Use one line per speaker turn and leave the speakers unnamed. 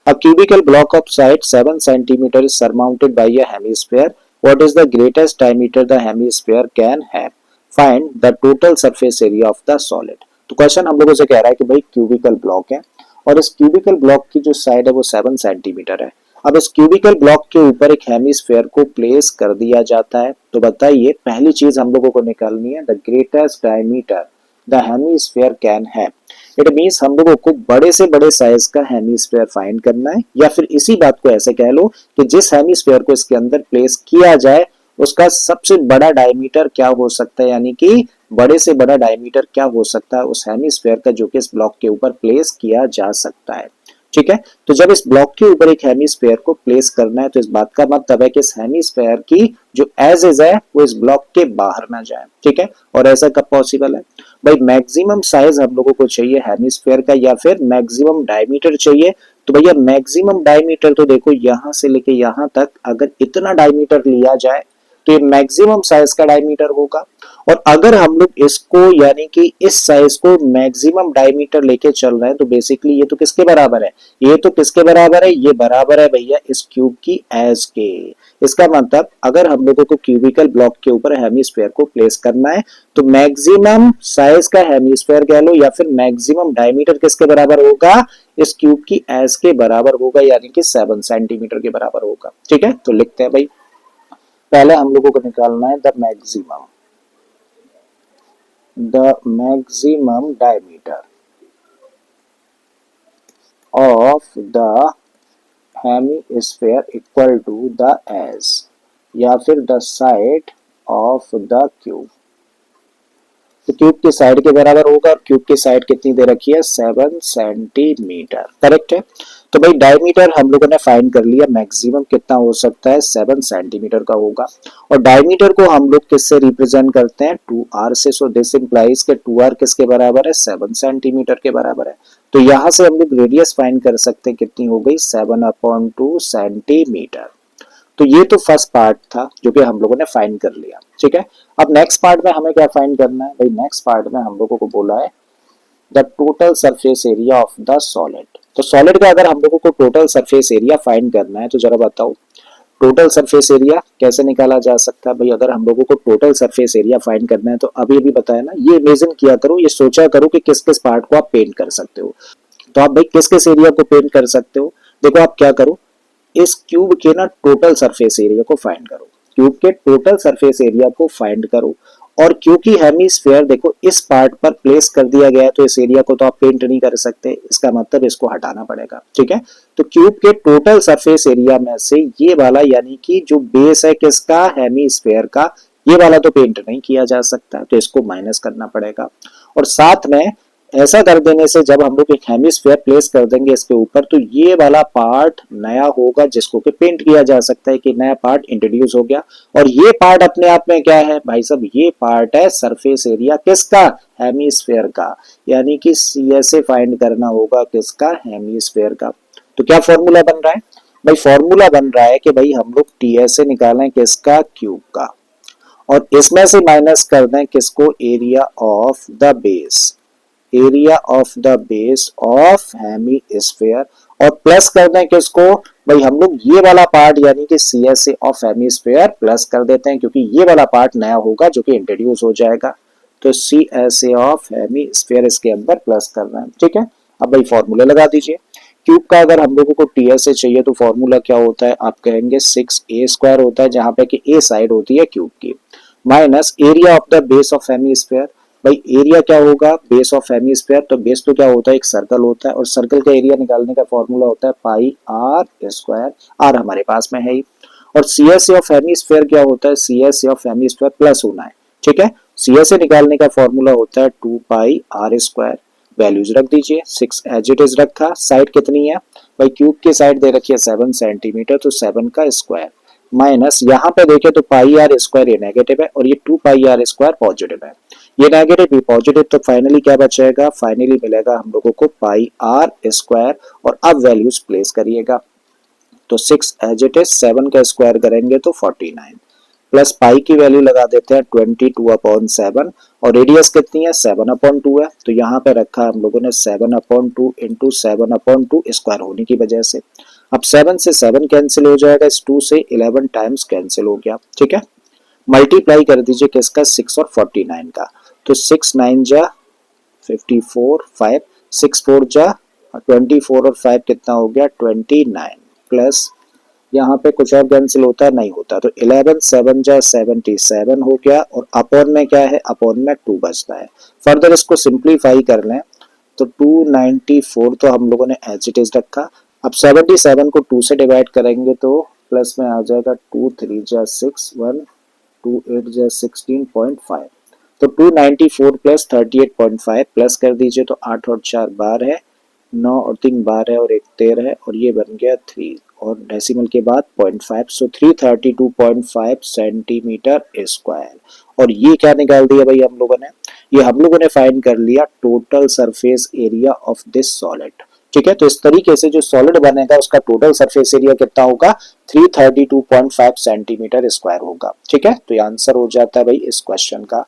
A cubical block of side 7 centimeter is surmounted by a hemisphere. What is the greatest diameter the hemisphere can have? Find the total surface area of the solid. तो question हम लोगों से कह रहा है कि भाई cubical block है और इस क्यूबिकल ब्लॉक की जो साइड है वो 7 सेंटीमीटर है। अब इस क्यूबिकल ब्लॉक के ऊपर एक हेमिस्फेयर को प्लेस कर दिया जाता है। तो बताइए पहली चीज हम लोगों को निकालनी है the greatest diameter the hemisphere can have. It means हम लोगों को बड़े से बड़े साइज का हेमिस्फेयर फाइंड करना है, या फिर इसी बात को ऐसे कह लो कि जिस हेमिस्फेयर को इसके अंदर प्लेस किया जाए उसका सबसे बड़ा डायमीटर क्या हो सकता है, यानी कि बड़े से बड़ा डायमीटर क्या हो सकता है उस हेमिस्फेयर का जो कि इस ब्लॉक के ऊपर प्लेस किया जा सकता है। ठीक है, तो जब इस ब्लॉक के ऊपर एक हेमिस्फेयर को प्लेस करना है तो इस बात का मतलब है कि इस हेमिस्फेयर की जो एज इज है वो इस ब्लॉक के बाहर ना जाए। ठीक है, और ऐसा कब पॉसिबल है भाई? मैक्सिमम साइज हम लोगों को चाहिए हेमिस्फेयर का या फिर मैक्सिमम डायमीटर चाहिए। तो भैया मैक्सिमम डायमीटर तो देखो यहां से लेके यहां तक अगर इतना डायमीटर लिया जाए तो ये मैक्सिमम साइज का डायमीटर होगा। और अगर हम लोग इसको यानी कि इस साइज को मैक्सिमम डायमीटर लेके चल रहे हैं तो बेसिकली ये तो किसके बराबर है? ये तो किसके बराबर है? ये बराबर है भैया इस क्यूब की एज के। इसका मतलब अगर हम लोगों को क्यूबिकल ब्लॉक के ऊपर हेमिस्फेयर को प्लेस करना है तो मैक्सिमम साइज का हेमिस्फेयर कह लो या फिर मैक्सिमम डायमीटर किसके बराबर होगा? इस क्यूब की एज के बराबर होगा, यानी कि 7 सेंटीमीटर के बराबर होगा। ठीक है, तो लिखते हैं भाई पहले हम लोगों को निकालना है the maximum diameter of the hemisphere equal to the edge या फिर the side of the cube. तो क्यूब की साइड के बराबर होगा और क्यूब की साइड कितनी दे रखी है? 7 सेंटीमीटर। करेक्ट है। तो भाई डायमीटर हम लोगों ने फाइंड कर लिया, मैक्सिमम कितना हो सकता है? 7 सेंटीमीटर का होगा। और डायमीटर को हम लोग किससे रिप्रेजेंट करते हैं? 2r से। सो दिस इंप्लाइज के 2r किसके बराबर है? 7 सेंटीमीटर के बराबर है। तो यहां से हम लोग रेडियस फाइंड कर सकते हैं, कितनी हो गई? 7/2 सेंटीमीटर। तो ये तो फर्स्ट पार्ट था जो कि हम लोगों ने फाइंड कर लिया। ठीक है, अब नेक्स्ट पार्ट में हमें क्या फाइंड करना है भाई? नेक्स्ट पार्ट में हम लोगों को बोला है the total surface area of the solid. तो सॉलिड का अगर हम लोगों को टोटल सरफेस एरिया फाइंड करना है तो जरा बताओ टोटल सरफेस एरिया कैसे निकाला जा सकता है भाई? अगर हम लोगों को टोटल सरफेस एरिया फाइंड करना है तो अभी अभी बताया ना, ये इमेजिन किया करो, ये सोचा करो कि किस किस पार्ट को आप पेंट कर सकते हो। तो आप भाई किस किस एरिया को पेंट कर सकते हो? देखो आप क्या करो, इस क्यूब के ना टोटल सरफेस एरिया को फाइंड करो। क्यूब के टोटल सरफेस एरिया को फाइंड करो। और क्योंकि हेमिस्फेयर देखो इस पार्ट पर प्लेस कर दिया गया है तो इस एरिया को तो आप पेंट नहीं कर सकते, इसका मतलब इसको हटाना पड़ेगा। ठीक है, तो क्यूब के टोटल सरफेस एरिया में से ये वाला यानी कि जो बेस है किसका? हेमिस्फेयर का, ये वाला तो पेंट नहीं किया जा सकता, तो इसको माइनस करना पड़ेगा। और साथ में ऐसा कर देने से जब हम लोग एक हेमिस्फेयर प्लेस कर देंगे इसके ऊपर तो ये वाला पार्ट नया होगा जिसको कि पेंट किया जा सकता है कि नया पार्ट इंट्रोड्यूस हो गया। और ये पार्ट अपने आप में क्या है भाई साहब? ये पार्ट है सरफेस एरिया किसका? हेमिस्फेयर का। यानी कि सीएसए फाइंड करना होगा किसका? हेमिस्फेयर का। तो क्या फॉर्मूला बन रहा है भाई? फॉर्मूला बन रहा है कि भाई हम लोग टीएसए निकालें किसका? क्यूब का। और इसमें से माइनस कर दें किसको? Area of the base, area of the base of hemisphere. और प्लस कर दें किसको भाई? हम लोग ये वाला पार्ट यानी कि C S A of hemisphere plus कर देते हैं क्योंकि ये वाला पार्ट नया होगा जो कि इंट्रोड्यूस हो जाएगा। तो C S A of hemisphere इसके अंदर प्लस कर रहे हैं। ठीक है, अब भाई फॉर्मूला लगा दीजिए। क्यूब का अगर हम लोगों को टी एस ए चाहिए तो फॉर्मूला क्या होता है? आप कहेंगे 6a² होता है, जहां पे कि ए साइड होती है क्यूब की, minus area of the base of hemisphere. भाई एरिया क्या होगा? Base of hemisphere. तो बेस तो क्या होता है? एक सर्कल होता है और सर्कल का एरिया निकालने का फॉर्मूला होता है पाई आर स्क्वायर। आर हमारे पास में है ही। और C S A of hemisphere क्या होता है? C S A of hemisphere plus होना है। ठीक है, सी एस ए निकालने का फॉर्मूला होता है 2 पाई आर स्क्वायर। वैल्यूज रख दीजिए, 6 एज इट इज रखा। साइड कितनी है भाई? क्यूब की साइड दे रखी है 7 सेंटीमीटर, तो 7 का स्क्वायर माइनस यहाँ पे देखे तो पाई आर स्क्वायर ये नेगेटिव है और ये 2 पाई आर स्क्वायर पॉजिटिव है। ये नेगेटिव भी पॉजिटिव, तो फाइनली क्या बचेगा? फाइनली मिलेगा हम लोगों को पाई आर स्क्वायर। और अब वैल्यूज प्लेस करिएगा तो 6 एज इट इज, 7 का स्क्वायर करेंगे तो 49, प्लस पाई की वैल्यू लगा देते हैं 22/7 और रेडियस कितनी है 7/2 है, तो यहाँ पे रखा हम लोगों ने 7/2 इंटू 7/2 स्क्वायर होने की वजह से। अब 7 से 7 कैंसिल हो जाएगा, इस 2 से 11 टाइम्स कैंसिल हो गया, ठीक है। मल्टीप्लाई कर दीजिए किसका 6 और 49 का, तो 6 9 जा 54 5 6 4 जा 24 और 5 कितना हो गया 29 प्लस यहाँ पे कुछ और कैंसिल होता है नहीं होता, तो 11 7 जा 77 हो गया और अपॉन में क्या है अपॉन में 2 बचता है। फर्दर इसको सिंप्लीफाई कर लें तो 294 तो हम लोगों ने एज इट इज रखा। अब 77 को 2 से डिवाइड करेंगे तो प्लस में आ जाएगा 2 3 जा 6 1 2 8 जा 16.5, तो 294 प्लस 38.5 प्लस कर दीजिए तो 8 और 4 12 है, 9 और 3 12 और 1 13 है और ये बन गया 3 और डेसिमल के बाद 0.5, सो 332.5 सेंटीमीटर स्क्वायर। और ये क्या निकाल दिया भाई हम लोगों ने, ये हम लोगों ने फाइंड कर लिया total surface area of this solid, ठीक है। तो इस तरीके से जो सॉलिड बनेगा उसका टोटल सरफेस एरिया कितना होगा 332.5 सेंटीमीटर स्क्वायर होगा, ठीक है। तो ये आंसर हो जाता है भाई इस क्वेश्चन का।